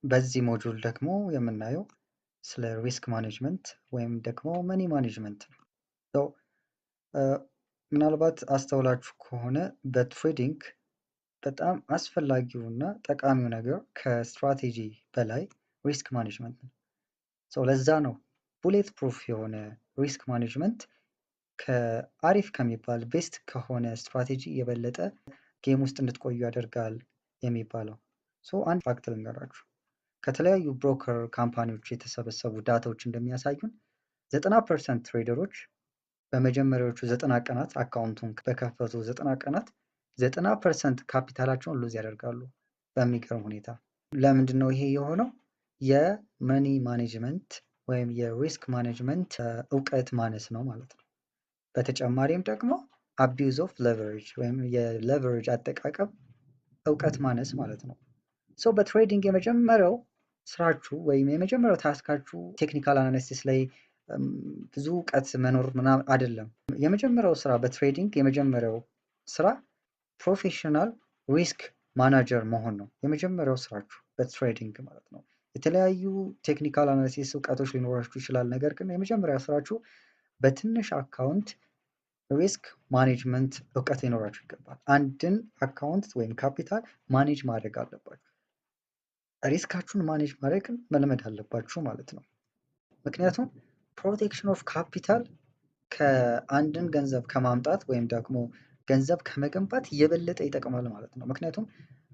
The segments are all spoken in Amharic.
በዚህ ሞጁል ደግሞ የምናየው ስለ ሪስክ ማኔጅመንት ወይም ደግሞ መኒ ማኔጅመንት ነው። ምናልባት አስተውላችሁ ከሆነ በትሬዲንግ በጣም አስፈላጊው እና ጠቃሚው ነገር ከስትራቴጂ በላይ ሪስክ ማኔጅመንት ነው። ለዛ ነው ቡሌት ፕሩፍ የሆነ ሪስክ ማኔጅመንት ከአሪፍ ከሚባል ቤስት ከሆነ ስትራቴጂ የበለጠ ጌም ውስጥ እንድትቆዩ ያደርጋል የሚባለው። አንድ ፋክት ልንገራችሁ። ከተለያዩ ብሮከር ካምፓኒዎች የተሰበሰቡ ዳታዎች እንደሚያሳዩን 90% ትሬደሮች በመጀመሪያዎቹ 90 ቀናት አካውንቱን በከፈቱ 90 ቀናት 90% ካፒታላቸውን ሉዝ ያደርጋሉ በሚገርም ሁኔታ። ለምንድን ነው ይሄ የሆነው? የመኒ ማኔጅመንት ወይም የሪስክ ማኔጅመንት እውቀት ማነስ ነው ማለት ነው። በተጨማሪም ደግሞ አቢዩዝ ኦፍ ሌቨሬጅ ወይም የሌቨሬጅ አጠቃቀም እውቀት ማነስ ማለት ነው። በትሬዲንግ የመጀመሪያው ስራችሁ ወይም የመጀመሪያው ታስካችሁ ቴክኒካል አናሊሲስ ላይ ብዙ እውቀት መኖር ምናምን አይደለም። የመጀመሪያው ስራ በትሬዲንግ የመጀመሪያው ስራ ፕሮፌሽናል ሪስክ ማናጀር መሆን ነው። የመጀመሪያው ስራችሁ በትሬዲንግ ማለት ነው። የተለያዩ ቴክኒካል አናሊሲስ እውቀቶች ሊኖራችሁ ይችላል። ነገር ግን የመጀመሪያ ስራችሁ በትንሽ አካውንት ሪስክ ማኔጅመንት እውቀት ሊኖራችሁ ይገባል። አንድን አካውንት ወይም ካፒታል ማኔጅ ማድረግ አለባችሁ። ሪስካችሁን ማኔጅ ማድረግን መልመድ አለባችሁ ማለት ነው። ምክንያቱም ፕሮቴክሽን ኦፍ ካፒታል ከአንድን ገንዘብ ከማምጣት ወይም ደግሞ ገንዘብ ከመገንባት የበለጠ ይጠቅማል ማለት ነው። ምክንያቱም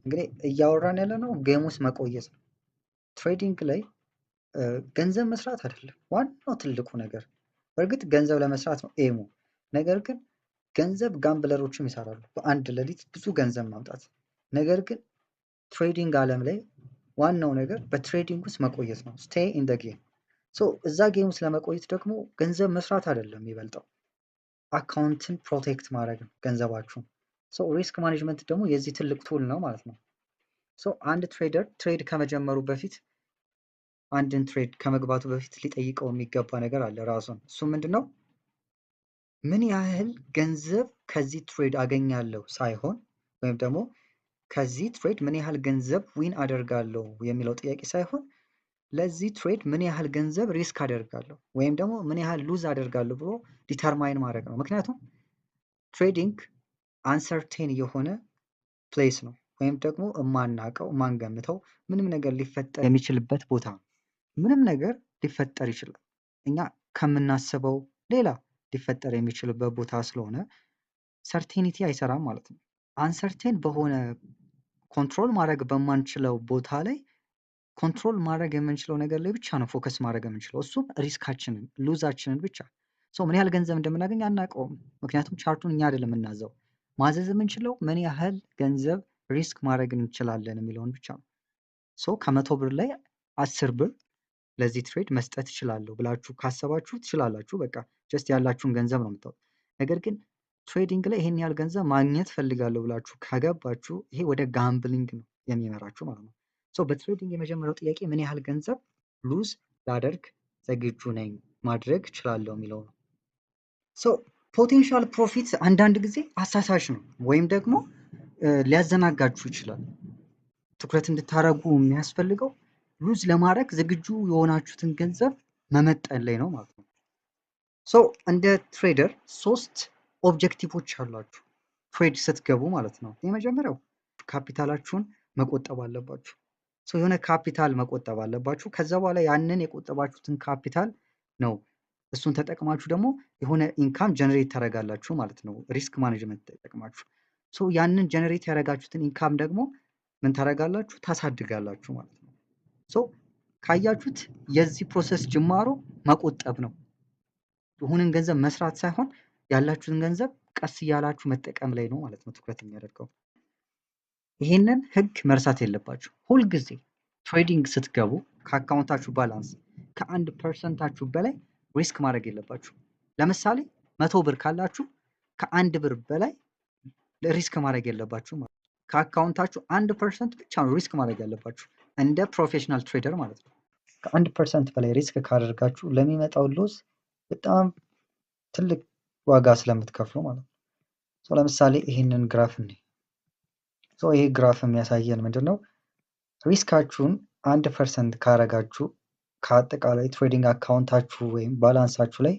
እንግዲህ እያወራን ያለ ነው ጌም ውስጥ መቆየት ነው። ትሬዲንግ ላይ ገንዘብ መስራት አይደለም ዋናው ትልቁ ነገር። በእርግጥ ገንዘብ ለመስራት ነው ኤሙ። ነገር ግን ገንዘብ ጋምብለሮችም ይሰራሉ፣ በአንድ ሌሊት ብዙ ገንዘብ ማምጣት። ነገር ግን ትሬዲንግ ዓለም ላይ ዋናው ነገር በትሬዲንግ ውስጥ መቆየት ነው። ስቴይ ኢን ደ ጌም። እዛ ጌም ውስጥ ለመቆየት ደግሞ ገንዘብ መስራት አይደለም የሚበልጠው፣ አካውንትን ፕሮቴክት ማድረግ ነው ገንዘባችሁን። ሪስክ ማኔጅመንት ደግሞ የዚህ ትልቅ ቱል ነው ማለት ነው። አንድ ትሬደር ትሬድ ከመጀመሩ በፊት አንድን ትሬድ ከመግባቱ በፊት ሊጠይቀው የሚገባ ነገር አለ ራሱን። እሱ ምንድነው? ምን ያህል ገንዘብ ከዚህ ትሬድ አገኛለሁ ሳይሆን ወይም ደግሞ ከዚህ ትሬድ ምን ያህል ገንዘብ ዊን አደርጋለሁ የሚለው ጥያቄ ሳይሆን ለዚህ ትሬድ ምን ያህል ገንዘብ ሪስክ አደርጋለሁ ወይም ደግሞ ምን ያህል ሉዝ አደርጋለሁ ብሎ ዲተርማይን ማድረግ ነው። ምክንያቱም ትሬዲንግ አንሰርቴን የሆነ ፕሌስ ነው፣ ወይም ደግሞ የማናውቀው የማንገምተው ምንም ነገር ሊፈጠር የሚችልበት ቦታ ነው። ምንም ነገር ሊፈጠር ይችላል፣ እኛ ከምናስበው ሌላ ሊፈጠር የሚችልበት ቦታ ስለሆነ ሰርቴኒቲ አይሰራም ማለት ነው። አንሰርቴን በሆነ ኮንትሮል ማድረግ በማንችለው ቦታ ላይ ኮንትሮል ማድረግ የምንችለው ነገር ላይ ብቻ ነው ፎከስ ማድረግ የምንችለው፣ እሱም ሪስካችንን ሉዛችንን ብቻ። ምን ያህል ገንዘብ እንደምናገኝ አናውቀውም፣ ምክንያቱም ቻርቱን እኛ አይደለም የምናዘው። ማዘዝ የምንችለው ምን ያህል ገንዘብ ሪስክ ማድረግ እንችላለን የሚለውን ብቻ ነው። ከ100 ብር ላይ 10 ብር ለዚህ ትሬድ መስጠት እችላለሁ ብላችሁ ካሰባችሁ ትችላላችሁ። በቃ ጀስት ያላችሁን ገንዘብ ነው የምታወጡት። ነገር ግን ትሬዲንግ ላይ ይሄን ያህል ገንዘብ ማግኘት ፈልጋለሁ ብላችሁ ካገባችሁ ይሄ ወደ ጋምብሊንግ ነው የሚመራችሁ ማለት ነው። በትሬዲንግ የመጀመሪያው ጥያቄ ምን ያህል ገንዘብ ሉዝ ላደርግ ዝግጁ ነኝ ማድረግ እችላለሁ የሚለው ነው። ፖቴንሻል ፕሮፊት አንዳንድ ጊዜ አሳሳች ነው ወይም ደግሞ ሊያዘናጋችሁ ይችላል። ትኩረት እንድታደርጉ የሚያስፈልገው ሉዝ ለማድረግ ዝግጁ የሆናችሁትን ገንዘብ መመጠን ላይ ነው ማለት ነው። እንደ ትሬደር 3 ኦብጀክቲቮች አሏችሁ ትሬድ ስትገቡ ማለት ነው። የመጀመሪያው ካፒታላችሁን መቆጠብ አለባችሁ። የሆነ ካፒታል መቆጠብ አለባችሁ። ከዛ በኋላ ያንን የቆጠባችሁትን ካፒታል ነው እሱን ተጠቅማችሁ ደግሞ የሆነ ኢንካም ጀነሬት ታደርጋላችሁ ማለት ነው። ሪስክ ማኔጅመንት ተጠቅማችሁ ያንን ጀነሬት ያደረጋችሁትን ኢንካም ደግሞ ምን ታደርጋላችሁ? ታሳድጋላችሁ ማለት ነው። ካያችሁት የዚህ ፕሮሰስ ጅማሮ መቆጠብ ነው። የሆነን ገንዘብ መስራት ሳይሆን ያላችሁትን ገንዘብ ቀስ እያላችሁ መጠቀም ላይ ነው ማለት ነው ትኩረት የሚያደርገው። ይሄንን ህግ መርሳት የለባችሁ። ሁልጊዜ ትሬዲንግ ስትገቡ ከአካውንታችሁ ባላንስ ከ1% በላይ ሪስክ ማድረግ የለባችሁ። ለምሳሌ 100 ብር ካላችሁ ከ1 ብር በላይ ሪስክ ማድረግ የለባችሁ ማለት ነው። ከአካውንታችሁ 1% ብቻ ነው ሪስክ ማድረግ ያለባችሁ እንደ ፕሮፌሽናል ትሬደር ማለት ነው። ከ1% በላይ ሪስክ ካደረጋችሁ ለሚመጣው ሎስ በጣም ትልቅ ዋጋ ስለምትከፍሉ ማለት ነው። ለምሳሌ ይህንን ግራፍ እንይ። ይሄ ግራፍ የሚያሳየን ምንድን ነው? ሪስካችሁን 1% ካረጋችሁ ከአጠቃላይ ትሬዲንግ አካውንታችሁ ወይም ባላንሳችሁ ላይ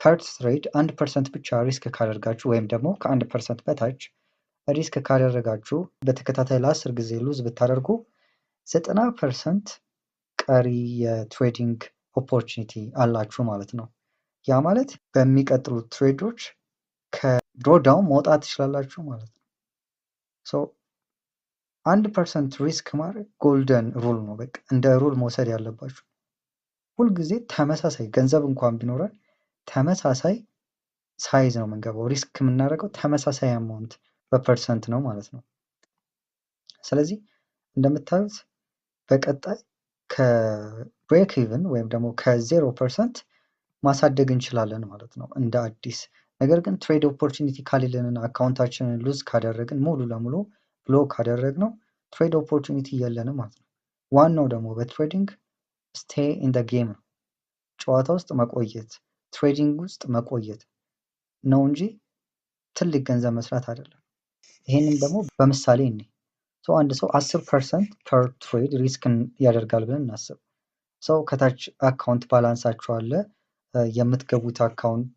ፐር ትሬድ 1% ብቻ ሪስክ ካደርጋችሁ ወይም ደግሞ ከ1% በታች ሪስክ ካደረጋችሁ በተከታታይ ለ10 ጊዜ ሉዝ ብታደርጉ 90% ቀሪ የትሬዲንግ ኦፖርቹኒቲ አላችሁ ማለት ነው። ያ ማለት በሚቀጥሉት ትሬዶች ከድሮዳውን መውጣት ትችላላችሁ ማለት ነው። 1% ሪስክ ማድረግ ጎልደን ሩል ነው። በቃ እንደ ሩል መውሰድ ያለባችሁ ሁልጊዜ ተመሳሳይ ገንዘብ እንኳን ቢኖረን ተመሳሳይ ሳይዝ ነው የምንገባው። ሪስክ የምናደርገው ተመሳሳይ አማውንት በፐርሰንት ነው ማለት ነው። ስለዚህ እንደምታዩት በቀጣይ ከብሬክ ኢቭን ወይም ደግሞ ከ0% ማሳደግ እንችላለን ማለት ነው እንደ አዲስ። ነገር ግን ትሬድ ኦፖርቹኒቲ ካሌለንን አካውንታችንን ሉዝ ካደረግን ሙሉ ለሙሉ ብሎክ ካደረግነው ትሬድ ኦፖርቹኒቲ የለንም ማለት ነው። ዋናው ደግሞ በትሬዲንግ ስቴይ ኢን ደ ጌም ነው። ጨዋታ ውስጥ መቆየት፣ ትሬዲንግ ውስጥ መቆየት ነው እንጂ ትልቅ ገንዘብ መስራት አይደለም። ይሄንን ደግሞ በምሳሌ እኔ አንድ ሰው 10% ፐር ትሬድ ሪስክን ያደርጋል ብለን እናስብ። ሰው ከታች አካውንት ባላንሳችሁ አለ።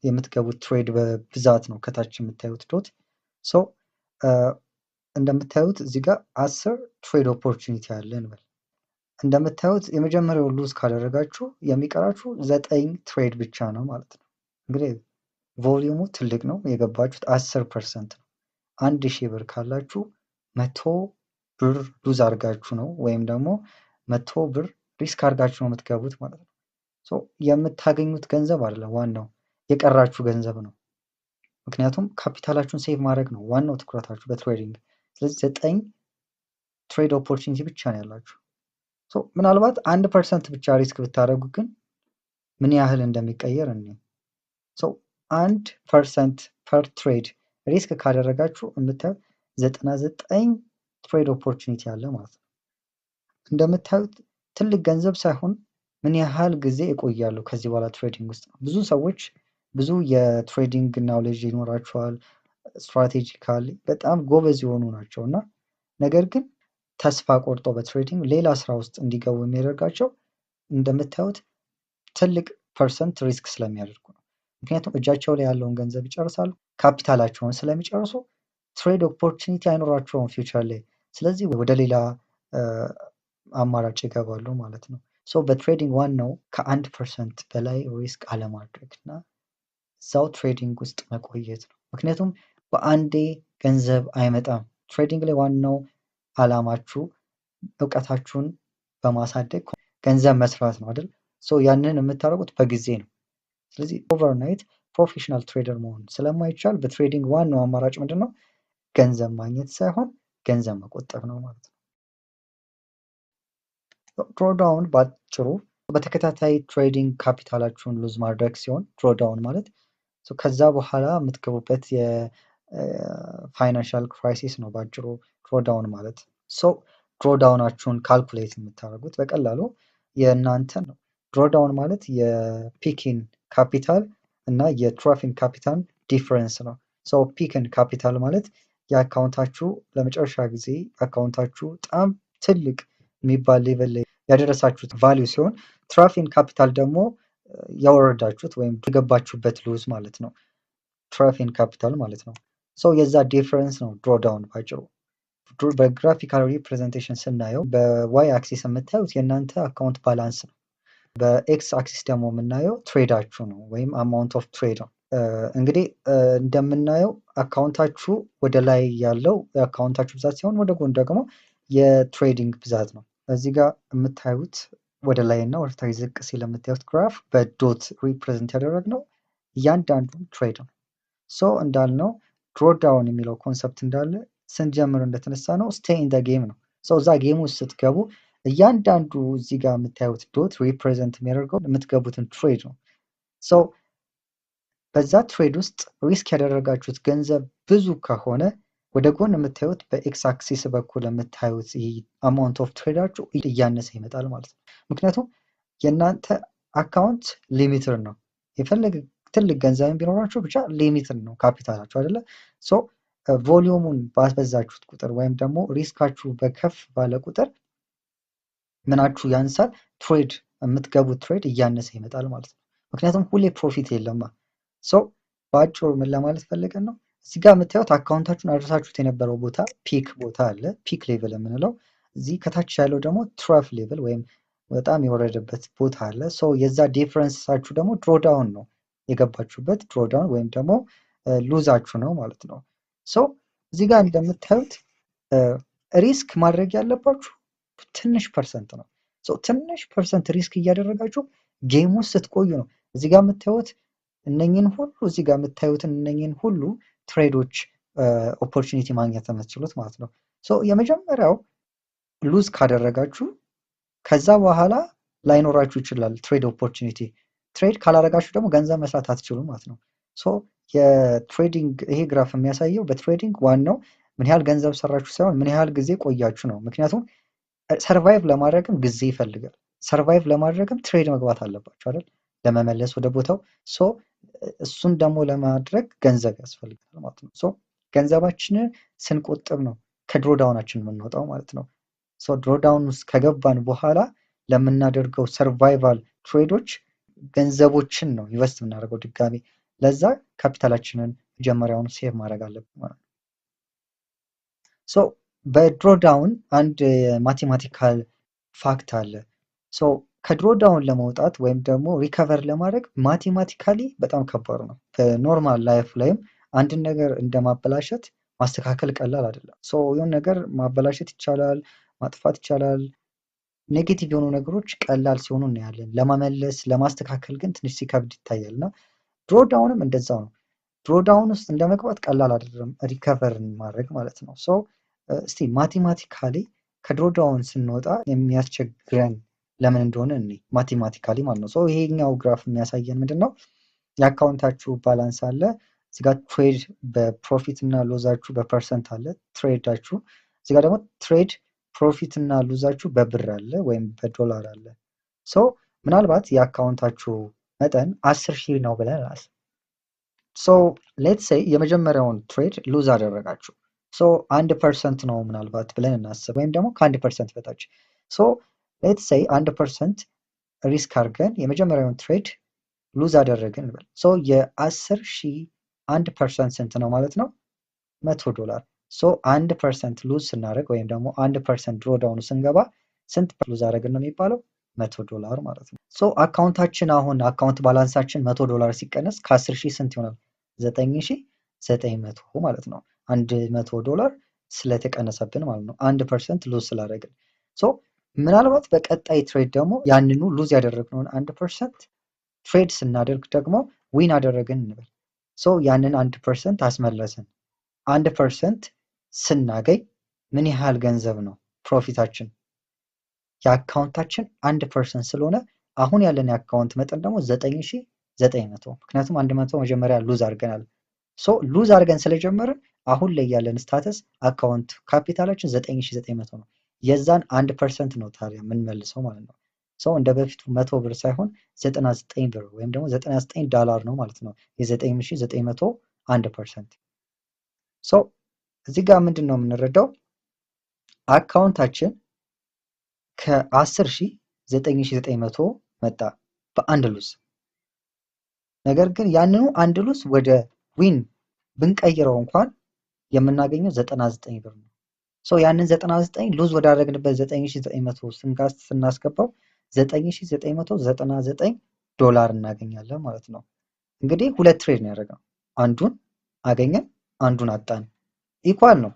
የምትገቡት ትሬድ በብዛት ነው ከታች የምታዩት ዶት። እንደምታዩት እዚህ ጋር 10 ትሬድ ኦፖርቹኒቲ አለ እንበል። እንደምታዩት የመጀመሪያው ሉዝ ካደረጋችሁ የሚቀራችሁ 9 ትሬድ ብቻ ነው ማለት ነው። እንግዲህ ቮሊዩሙ ትልቅ ነው። የገባችሁት 10% ነው። 1000 ብር ካላችሁ 100 ብር ሉዝ አድርጋችሁ ነው ወይም ደግሞ 100 ብር ሪስክ አድርጋችሁ ነው የምትገቡት ማለት ነው። የምታገኙት ገንዘብ አይደለም ዋናው የቀራችሁ ገንዘብ ነው። ምክንያቱም ካፒታላችሁን ሴቭ ማድረግ ነው ዋናው ትኩረታችሁ በትሬዲንግ። ስለዚህ 9 ትሬድ ኦፖርቹኒቲ ብቻ ነው ያላችሁ። ምናልባት 1% ብቻ ሪስክ ብታደርጉ ግን ምን ያህል እንደሚቀየር እኔ 1% ፐር ትሬድ ሪስክ ካደረጋችሁ የምታዩት 99 ትሬድ ኦፖርቹኒቲ አለ ማለት ነው። እንደምታዩት ትልቅ ገንዘብ ሳይሆን ምን ያህል ጊዜ ይቆያሉ ከዚህ በኋላ ትሬዲንግ ውስጥ ነው። ብዙ ሰዎች ብዙ የትሬዲንግ ናውሌጅ ይኖራቸዋል፣ ስትራቴጂካሊ በጣም ጎበዝ የሆኑ ናቸው እና ነገር ግን ተስፋ ቆርጦ በትሬዲንግ ሌላ ስራ ውስጥ እንዲገቡ የሚያደርጋቸው እንደምታዩት ትልቅ ፐርሰንት ሪስክ ስለሚያደርጉ ነው። ምክንያቱም እጃቸው ላይ ያለውን ገንዘብ ይጨርሳሉ፣ ካፒታላቸውን ስለሚጨርሱ ትሬድ ኦፖርቹኒቲ አይኖራቸውም ፊውቸር ላይ። ስለዚህ ወደ ሌላ አማራጭ ይገባሉ ማለት ነው። በትሬዲንግ ዋናው ከ1% በላይ ሪስክ አለማድረግ እና እዛው ትሬዲንግ ውስጥ መቆየት ነው። ምክንያቱም በአንዴ ገንዘብ አይመጣም። ትሬዲንግ ላይ ዋናው አላማችሁ እውቀታችሁን በማሳደግ ገንዘብ መስራት ነው አይደል? ያንን የምታደርጉት በጊዜ ነው። ስለዚህ ኦቨርናይት ፕሮፌሽናል ትሬደር መሆን ስለማይቻል በትሬዲንግ ዋናው አማራጭ ምንድን ነው? ገንዘብ ማግኘት ሳይሆን ገንዘብ መቆጠብ ነው ማለት ነው። ድሮዳውን ባጭሩ በተከታታይ ትሬዲንግ ካፒታላችሁን ሉዝ ማድረግ ሲሆን ድሮዳውን ማለት ከዛ በኋላ የምትገቡበት የፋይናንሻል ክራይሲስ ነው ባጭሩ ድሮዳውን ማለት። ድሮዳውናችሁን ካልኩሌት የምታደርጉት በቀላሉ የእናንተ ነው። ድሮዳውን ማለት የፒኪን ካፒታል እና የትሮፊን ካፒታል ዲፍረንስ ነው። ፒክን ካፒታል ማለት የአካውንታችሁ ለመጨረሻ ጊዜ አካውንታችሁ በጣም ትልቅ የሚባል ሌቨል ላይ ያደረሳችሁት ቫሊዩ ሲሆን ትራፊን ካፒታል ደግሞ ያወረዳችሁት ወይም የገባችሁበት ሉዝ ማለት ነው። ትራፊን ካፒታል ማለት ነው። የዛ ዲፍረንስ ነው ድሮዳውን ባጭሩ። በግራፊካል ሪፕሬዘንቴሽን ስናየው በዋይ አክሲስ የምታዩት የእናንተ አካውንት ባላንስ ነው። በኤክስ አክሲስ ደግሞ የምናየው ትሬዳችሁ ነው ወይም አማውንት ኦፍ ትሬድ ነው። እንግዲህ እንደምናየው አካውንታችሁ ወደ ላይ ያለው የአካውንታችሁ ብዛት ሲሆን ወደ ጎን ደግሞ የትሬዲንግ ብዛት ነው። እዚህ ጋር የምታዩት ወደ ላይ እና ወደ ታች ዝቅ ሲል የምታዩት ግራፍ በዶት ሪፕሬዘንት ያደረግነው እያንዳንዱን ትሬድ ነው። እንዳልነው ድሮዳውን የሚለው ኮንሰፕት እንዳለ ስንጀምር እንደተነሳ ነው ስቴይ ኢን ደ ጌም ነው። እዛ ጌም ውስጥ ስትገቡ እያንዳንዱ እዚህ ጋር የምታዩት ዶት ሪፕሬዘንት የሚያደርገው የምትገቡትን ትሬድ ነው። በዛ ትሬድ ውስጥ ሪስክ ያደረጋችሁት ገንዘብ ብዙ ከሆነ ወደ ጎን የምታዩት በኤክስ አክሲስ በኩል የምታዩት አማውንት ኦፍ ትሬዳችሁ እያነሰ ይመጣል ማለት ነው። ምክንያቱም የእናንተ አካውንት ሊሚትድ ነው። የፈለገ ትልቅ ገንዘብ ቢኖራችሁ ብቻ ሊሚትድ ነው ካፒታላችሁ አይደለ? ቮሊዩሙን ባስበዛችሁት ቁጥር ወይም ደግሞ ሪስካችሁ በከፍ ባለ ቁጥር ምናችሁ ያንሳል፣ ትሬድ የምትገቡት ትሬድ እያነሰ ይመጣል ማለት ነው። ምክንያቱም ሁሌ ፕሮፊት የለማ። ሰው በአጭሩ ምን ለማለት ፈልገን ነው? እዚህ ጋር የምታዩት አካውንታችሁን አድርሳችሁት የነበረው ቦታ ፒክ ቦታ አለ፣ ፒክ ሌቭል የምንለው። እዚህ ከታች ያለው ደግሞ ትራፍ ሌቭል ወይም በጣም የወረደበት ቦታ አለ። ሰው የዛ ዲፍረንሳችሁ ደግሞ ድሮዳውን ነው የገባችሁበት፣ ድሮዳውን ወይም ደግሞ ሉዛችሁ ነው ማለት ነው። ሰው እዚህ ጋር እንደምታዩት ሪስክ ማድረግ ያለባችሁ ትንሽ ፐርሰንት ነው። ትንሽ ፐርሰንት ሪስክ እያደረጋችሁ ጌም ውስጥ ስትቆዩ ነው እዚህ ጋር የምታዩት እነኝን ሁሉ ትሬዶች ኦፖርቹኒቲ ማግኘት የምትችሉት ማለት ነው። የመጀመሪያው ሉዝ ካደረጋችሁ ከዛ በኋላ ላይኖራችሁ ይችላል ትሬድ ኦፖርቹኒቲ። ትሬድ ካላረጋችሁ ደግሞ ገንዘብ መስራት አትችሉም ማለት ነው። የትሬዲንግ ይሄ ግራፍ የሚያሳየው በትሬዲንግ ዋናው ምን ያህል ገንዘብ ሰራችሁ ሳይሆን ምን ያህል ጊዜ ቆያችሁ ነው። ምክንያቱም ሰርቫይቭ ለማድረግም ጊዜ ይፈልጋል። ሰርቫይቭ ለማድረግም ትሬድ መግባት አለባችሁ አይደል? ለመመለስ ወደ ቦታው። እሱን ደግሞ ለማድረግ ገንዘብ ያስፈልጋል ማለት ነው። ገንዘባችንን ስንቆጥብ ነው ከድሮዳውናችን የምንወጣው ማለት ነው። ድሮዳውን ውስጥ ከገባን በኋላ ለምናደርገው ሰርቫይቫል ትሬዶች ገንዘቦችን ነው ኢንቨስት የምናደርገው ድጋሚ። ለዛ ካፒታላችንን መጀመሪያውን ሴቭ ማድረግ አለብን ማለት ነው። በድሮዳውን አንድ ማቴማቲካል ፋክት አለ። ከድሮዳውን ለመውጣት ወይም ደግሞ ሪከቨር ለማድረግ ማቴማቲካሊ በጣም ከባድ ነው። በኖርማል ላይፍ ላይም አንድን ነገር እንደማበላሸት ማስተካከል ቀላል አይደለም። የሆነ ነገር ማበላሸት ይቻላል፣ ማጥፋት ይቻላል። ኔጌቲቭ የሆኑ ነገሮች ቀላል ሲሆኑ እናያለን። ለመመለስ ለማስተካከል ግን ትንሽ ሲከብድ ይታያል። እና ድሮዳውንም እንደዛው ነው። ድሮዳውን ውስጥ እንደመግባት ቀላል አይደለም ሪከቨርን ማድረግ ማለት ነው። እስቲ ማቴማቲካሊ ከድሮዳውን ስንወጣ የሚያስቸግረን ለምን እንደሆነ እኔ ማቴማቲካሊ ማለት ነው። ይሄኛው ግራፍ የሚያሳየን ምንድን ነው? የአካውንታችሁ ባላንስ አለ እዚጋ፣ ትሬድ በፕሮፊት እና ሎዛችሁ በፐርሰንት አለ ትሬዳችሁ። እዚጋ ደግሞ ትሬድ ፕሮፊት እና ሉዛችሁ በብር አለ ወይም በዶላር አለ። ምናልባት የአካውንታችሁ መጠን 10,000 ነው ብለን አስብ። ሌትስ ሴይ የመጀመሪያውን ትሬድ ሉዝ አደረጋችሁ። 1% ነው ምናልባት ብለን እናስብ፣ ወይም ደግሞ ከ1% በታች። ሌትስ ሴይ 1% ሪስክ አድርገን የመጀመሪያውን ትሬድ ሉዝ አደረግን እንበል። የ10,000 1% ስንት ነው ማለት ነው? $100። 1% ሉዝ ስናደርግ ወይም ደግሞ 1% ድሮዳውን ስንገባ ስንት ሉዝ አደረግን ነው የሚባለው? $100 ማለት ነው። አካውንታችን አሁን አካውንት ባላንሳችን $100 ሲቀነስ ከ10,000 ስንት ይሆናል? 9,900 ማለት ነው። $100 ስለተቀነሰብን ማለት ነው 1% ሉዝ ስላደረግን። ምናልባት በቀጣይ ትሬድ ደግሞ ያንኑ ሉዝ ያደረግነውን 1% ትሬድ ስናደርግ ደግሞ ዊን አደረግን እንበል። ያንን 1% አስመለስን። 1% ስናገኝ ምን ያህል ገንዘብ ነው ፕሮፊታችን? የአካውንታችን 1% ስለሆነ አሁን ያለን የአካውንት መጠን ደግሞ 9,900። ምክንያቱም 100 መጀመሪያ ሉዝ አድርገናል። ሉዝ አድርገን ስለጀመርን አሁን ላይ ያለን ስታተስ አካውንት ካፒታላችን 9,900 ነው። የዛን 1% ነው ታዲያ የምንመልሰው ማለት ነው። እንደ በፊቱ 100 ብር ሳይሆን 99 ብር ወይም ደግሞ $99 ነው ማለት ነው። የ9,900 1%። እዚህ ጋር ምንድን ነው የምንረዳው? አካውንታችን ከ10,000 9,900 መጣ በአንድ ሉዝ። ነገር ግን ያንኑ አንድ ሉዝ ወደ ዊን ብንቀይረው እንኳን የምናገኘው 99 ብር ነው። ያንን 99 ሉዝ ወዳደረግንበት 9,900 ስናስገባው $9,999 እናገኛለን ማለት ነው። እንግዲህ ሁለት ትሬድ ነው ያደረግነው። አንዱን አገኘን፣ አንዱን አጣን። ኢኳል ነው።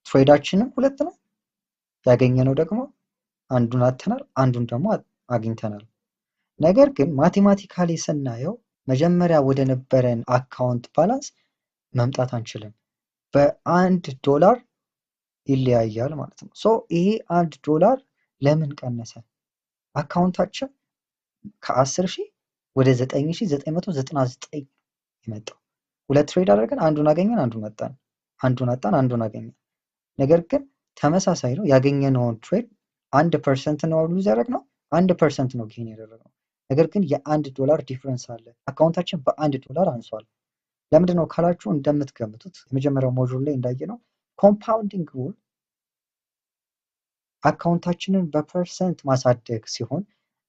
ትሬዳችንም ሁለት ነው። ያገኘነው ደግሞ አንዱን አጥተናል፣ አንዱን ደግሞ አግኝተናል። ነገር ግን ማቴማቲካሊ ስናየው መጀመሪያ ወደ ነበረን አካውንት ባላንስ መምጣት አንችልም። $1 ይለያያል ማለት ነው። ይሄ $1 ለምን ቀነሰ? አካውንታችን ከ10,000 ወደ 9,999 የመጣው። ሁለት ትሬድ አድርገን አንዱን አገኘን፣ አንዱን አጣን፣ አንዱን አጣን፣ አንዱን አገኘን። ነገር ግን ተመሳሳይ ነው። ያገኘነውን ትሬድ 1% ነው ሉዝ ያደረግነው፣ 1% ነው ጌን ያደረግነው። ነገር ግን $1 ዲፍረንስ አለ። አካውንታችን $1 አንሷል። ለምንድን ነው ካላችሁ እንደምትገምቱት የመጀመሪያው ሞጁል ላይ እንዳየነው ኮምፓውንዲንግ ሩል አካውንታችንን በፐርሰንት ማሳደግ ሲሆን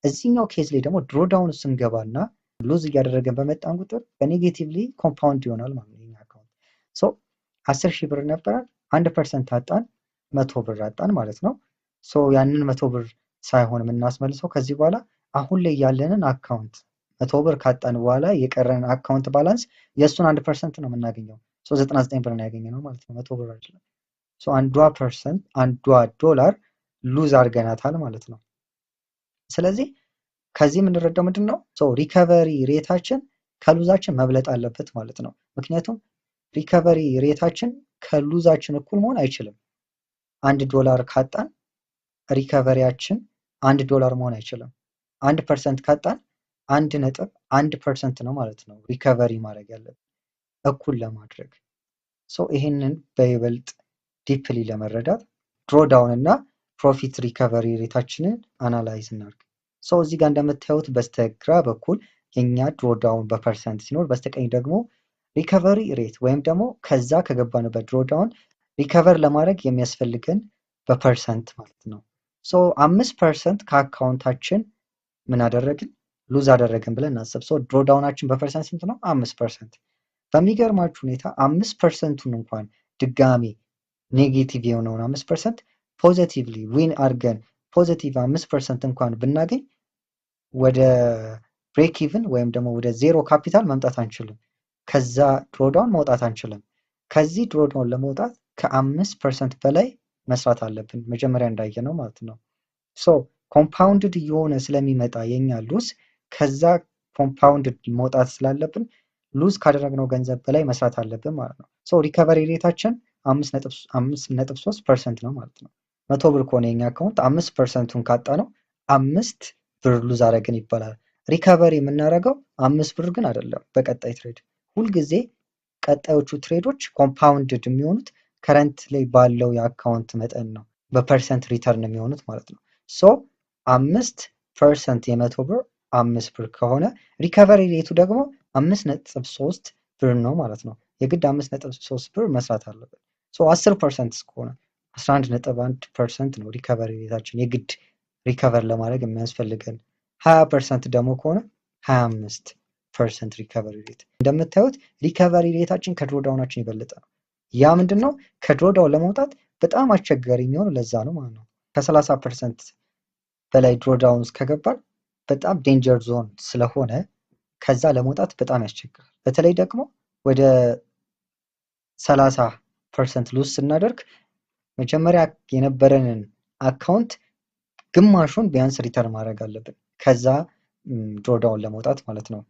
እዚህኛው ኬዝ ላይ ደግሞ ድሮዳውን ስንገባና ሉዝ እያደረገን በመጣን ቁጥር በኔጌቲቭሊ ኮምፓውንድ ይሆናል ማለት ነው። አካውንት ሶ 10,000 ብር ነበረን 1% አጣን 100 ብር አጣን ማለት ነው። ሶ ያንን 100 ብር ሳይሆን የምናስመልሰው ከዚህ በኋላ አሁን ላይ ያለንን አካውንት 100 ብር ካጣን በኋላ የቀረን አካውንት ባላንስ የእሱን 1% ነው የምናገኘው። ሶ 99 ብር ነው ያገኘነው ማለት ነው፣ 100 ብር አይደለም። ሶ አንዷ ዶላር ሉዝ አድርገናታል ማለት ነው። ስለዚህ ከዚህ የምንረዳው ምንድን ነው? ሪከቨሪ ሬታችን ከሉዛችን መብለጥ አለበት ማለት ነው። ምክንያቱም ሪከቨሪ ሬታችን ከሉዛችን እኩል መሆን አይችልም። $1 ካጣን ሪከቨሪያችን $1 መሆን አይችልም። 1% ካጣን 1.1% ነው ማለት ነው ሪከቨሪ ማድረግ ያለብን እኩል ለማድረግ። ይህንን በይበልጥ ዲፕሊ ለመረዳት ድሮዳውን እና ፕሮፊት ሪከቨሪ ሬታችንን አናላይዝ እናድርግ። እዚህ ጋር እንደምታዩት በስተግራ በኩል የኛ ድሮዳውን በፐርሰንት ሲኖር በስተቀኝ ደግሞ ሪከቨሪ ሬት ወይም ደግሞ ከዛ ከገባንበት ድሮዳውን ሪከቨር ለማድረግ የሚያስፈልገን በፐርሰንት ማለት ነው። 5% ከአካውንታችን ምን አደረግን? ሉዝ አደረግን ብለን እናስብ። ድሮዳውናችን በፐርሰንት ስንት ነው? 5%። በሚገርማችሁ ሁኔታ 5%ቱን እንኳን ድጋሚ ኔጌቲቭ የሆነውን 5% ፖዚቲቭሊ ዊን አድርገን ፖዚቲቭ 5% እንኳን ብናገኝ ወደ ብሬክ ኢቭን ወይም ደግሞ ወደ ዜሮ ካፒታል መምጣት አንችልም። ከዛ ድሮዳውን መውጣት አንችልም። ከዚህ ድሮዳውን ለመውጣት ከ5% በላይ መስራት አለብን፣ መጀመሪያ እንዳየነው ማለት ነው። ኮምፓውንድድ እየሆነ ስለሚመጣ የኛ ሉዝ ከዛ ኮምፓውንድድ መውጣት ስላለብን ሉዝ ካደረግነው ገንዘብ በላይ መስራት አለብን ማለት ነው። ሪከቨሪ ሬታችን 5.3% ነው ማለት ነው። 100 ብር ከሆነ የኛ አካውንት 5%ቱን ካጣ ነው 5 ብር ሉዝ አደረግን ይባላል። ሪከቨሪ የምናደርገው 5 ብር ግን አይደለም። በቀጣይ ትሬድ ሁልጊዜ ቀጣዮቹ ትሬዶች ኮምፓውንድድ የሚሆኑት ከረንት ላይ ባለው የአካውንት መጠን ነው፣ በፐርሰንት ሪተርን የሚሆኑት ማለት ነው። 5% የ100 ብር 5 ብር ከሆነ ሪከቨሪ ሬቱ ደግሞ 5.3 ብር ነው ማለት ነው። የግድ 5.3 ብር መስራት አለበት። 10% እስከሆነ 11.1% ነው ሪከቨሪ ሬታችን የግድ ሪከቨር ለማድረግ የሚያስፈልገን። 20% ደግሞ ከሆነ 25% ሪከቨሪ ሬት። እንደምታዩት ሪከቨሪ ሬታችን ከድሮዳውናችን የበለጠ ነው። ያ ምንድን ነው? ከድሮዳውን ለመውጣት በጣም አስቸጋሪ የሚሆነው ለዛ ነው ማለት ነው። ከ30% በላይ ድሮዳውን ውስጥ ከገባን በጣም ዴንጀር ዞን ስለሆነ ከዛ ለመውጣት በጣም ያስቸግራል። በተለይ ደግሞ ወደ 30% ሉዝ ስናደርግ መጀመሪያ የነበረንን አካውንት ግማሹን ቢያንስ ሪተርን ማድረግ አለብን፣ ከዛ ድሮዳውን ለመውጣት ማለት ነው።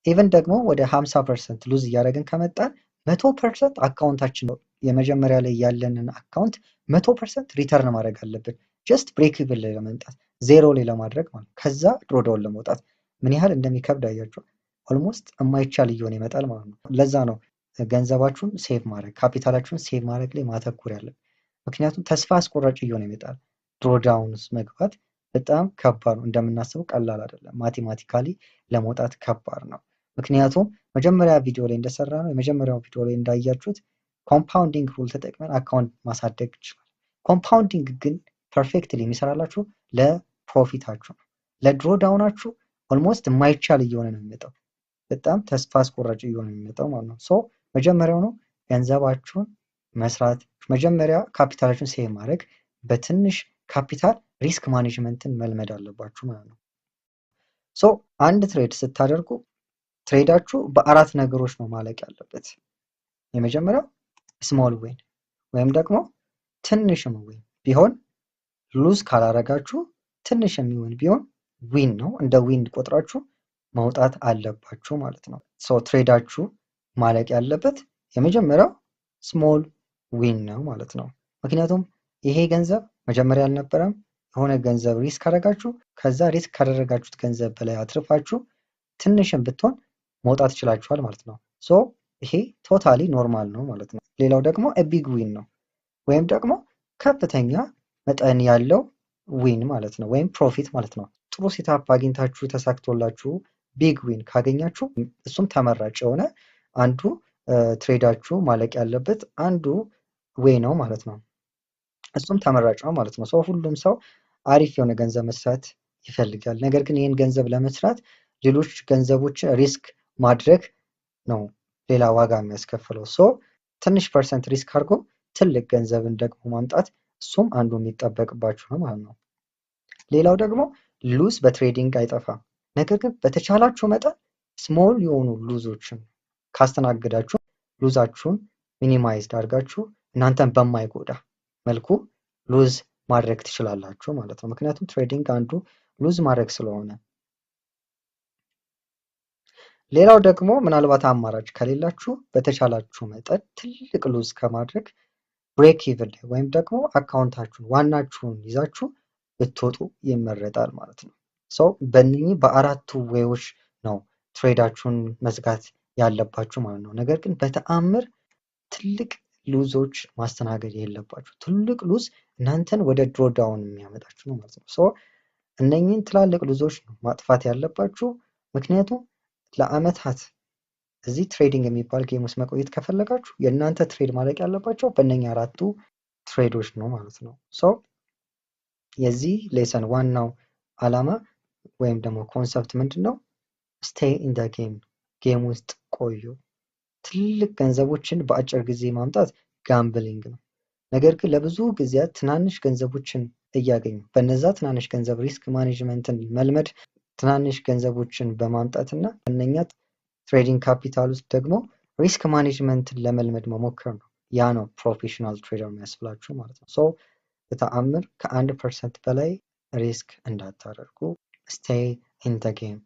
ኢቨን ደግሞ ወደ 50% ሉዝ እያደረግን ከመጣን 100% አካውንታችን ነው የመጀመሪያ ላይ ያለንን አካውንት 100% ሪተርን ማድረግ አለብን። ጀስት ብሬክ ኢቭን ላይ ለመምጣት ዜሮ ላይ ለማድረግ ማለት ከዛ ድሮዳውን ለመውጣት ምን ያህል እንደሚከብድ አያችሁ። ኦልሞስት የማይቻል እየሆነ ይመጣል ማለት ነው። ለዛ ነው ገንዘባችሁን ሴቭ ማድረግ ካፒታላችሁን ሴቭ ማድረግ ላይ ማተኮር ያለን። ምክንያቱም ተስፋ አስቆራጭ እየሆነ ይመጣል። ድሮዳውንስ መግባት በጣም ከባድ ነው። እንደምናስበው ቀላል አይደለም። ማቴማቲካሊ ለመውጣት ከባድ ነው። ምክንያቱም መጀመሪያ ቪዲዮ ላይ እንደሰራ ነው የመጀመሪያው ቪዲዮ ላይ እንዳያችሁት ኮምፓውንዲንግ ሩል ተጠቅመን አካውንት ማሳደግ ይችላል። ኮምፓውንዲንግ ግን ፐርፌክትሊ የሚሰራላችሁ ለፕሮፊታችሁ ነው። ለድሮዳውናችሁ ኦልሞስት የማይቻል እየሆነ ነው የሚመጣው። በጣም ተስፋ አስቆራጭ እየሆነ የሚመጣው ማለት ነው። መጀመሪያው ነው ገንዘባችሁን መስራት፣ መጀመሪያ ካፒታላችሁን ሴቭ ማድረግ፣ በትንሽ ካፒታል ሪስክ ማኔጅመንትን መልመድ አለባችሁ ማለት ነው። አንድ ትሬድ ስታደርጉ ትሬዳችሁ በአራት ነገሮች ነው ማለቅ ያለበት። የመጀመሪያው ስሞል ዊን ወይም ደግሞ ትንሽም ዊን ቢሆን ሉዝ ካላረጋችሁ ትንሽ የሚሆን ቢሆን ዊን ነው፣ እንደ ዊን ቆጥራችሁ መውጣት አለባችሁ ማለት ነው። ትሬዳችሁ ማለቅ ያለበት የመጀመሪያው ስሞል ዊን ነው ማለት ነው። ምክንያቱም ይሄ ገንዘብ መጀመሪያ አልነበረም። የሆነ ገንዘብ ሪስክ ካደረጋችሁ ከዛ ሪስክ ካደረጋችሁት ገንዘብ በላይ አትርፋችሁ ትንሽም ብትሆን መውጣት ይችላችኋል ማለት ነው። ይሄ ቶታሊ ኖርማል ነው ማለት ነው። ሌላው ደግሞ ቢግ ዊን ነው ወይም ደግሞ ከፍተኛ መጠን ያለው ዊን ማለት ነው፣ ወይም ፕሮፊት ማለት ነው። ጥሩ ሴታፕ አግኝታችሁ ተሳክቶላችሁ ቢግ ዊን ካገኛችሁ እሱም ተመራጭ የሆነ አንዱ ትሬዳችሁ ማለቅ ያለበት አንዱ ዌይ ነው ማለት ነው። እሱም ተመራጭ ነው ማለት ነው። ሁሉም ሰው አሪፍ የሆነ ገንዘብ መስራት ይፈልጋል። ነገር ግን ይህን ገንዘብ ለመስራት ሌሎች ገንዘቦችን ሪስክ ማድረግ ነው ሌላ ዋጋ የሚያስከፍለው። ትንሽ ፐርሰንት ሪስክ አድርጎ ትልቅ ገንዘብን ደግሞ ማምጣት እሱም አንዱ የሚጠበቅባችሁ ነው ማለት ነው። ሌላው ደግሞ ሉዝ በትሬዲንግ አይጠፋም። ነገር ግን በተቻላችሁ መጠን ስሞል የሆኑ ሉዞችን ካስተናገዳችሁ ሉዛችሁን ሚኒማይዝድ አድርጋችሁ እናንተን በማይጎዳ መልኩ ሉዝ ማድረግ ትችላላችሁ ማለት ነው። ምክንያቱም ትሬዲንግ አንዱ ሉዝ ማድረግ ስለሆነ። ሌላው ደግሞ ምናልባት አማራጭ ከሌላችሁ በተቻላችሁ መጠን ትልቅ ሉዝ ከማድረግ ብሬክ ኢቭን ላይ ወይም ደግሞ አካውንታችሁን ዋናችሁን ይዛችሁ ብትወጡ ይመረጣል ማለት ነው። በእነኚህ በአራቱ ዌዎች ነው ትሬዳችሁን መዝጋት ያለባችሁ ማለት ነው። ነገር ግን በተአምር ትልቅ ሉዞች ማስተናገድ የለባችሁ። ትልቅ ሉዝ እናንተን ወደ ድሮዳውን የሚያመጣችሁ ነው ማለት ነው። እነኚህን ትላልቅ ሉዞች ነው ማጥፋት ያለባችሁ። ምክንያቱም ለአመታት እዚህ ትሬዲንግ የሚባል ጌም ውስጥ መቆየት ከፈለጋችሁ የእናንተ ትሬድ ማለቅ ያለባቸው በእነኛ አራቱ ትሬዶች ነው ማለት ነው። የዚህ ሌሰን ዋናው ዓላማ ወይም ደግሞ ኮንሰፕት ምንድን ነው? ስቴይ ኢን ደ ጌም ውስጥ ቆዩ። ትልቅ ገንዘቦችን በአጭር ጊዜ ማምጣት ጋምብሊንግ ነው። ነገር ግን ለብዙ ጊዜያት ትናንሽ ገንዘቦችን እያገኙ በነዛ ትናንሽ ገንዘብ ሪስክ ማኔጅመንትን መልመድ ትናንሽ ገንዘቦችን በማምጣትና በእነኛ ትሬዲንግ ካፒታል ውስጥ ደግሞ ሪስክ ማኔጅመንትን ለመልመድ መሞከር ነው። ያ ነው ፕሮፌሽናል ትሬደር የሚያስብላችሁ ማለት ነው። በተአምር ከ1% በላይ ሪስክ እንዳታደርጉ። ስቴይ ኢን ደ ጌም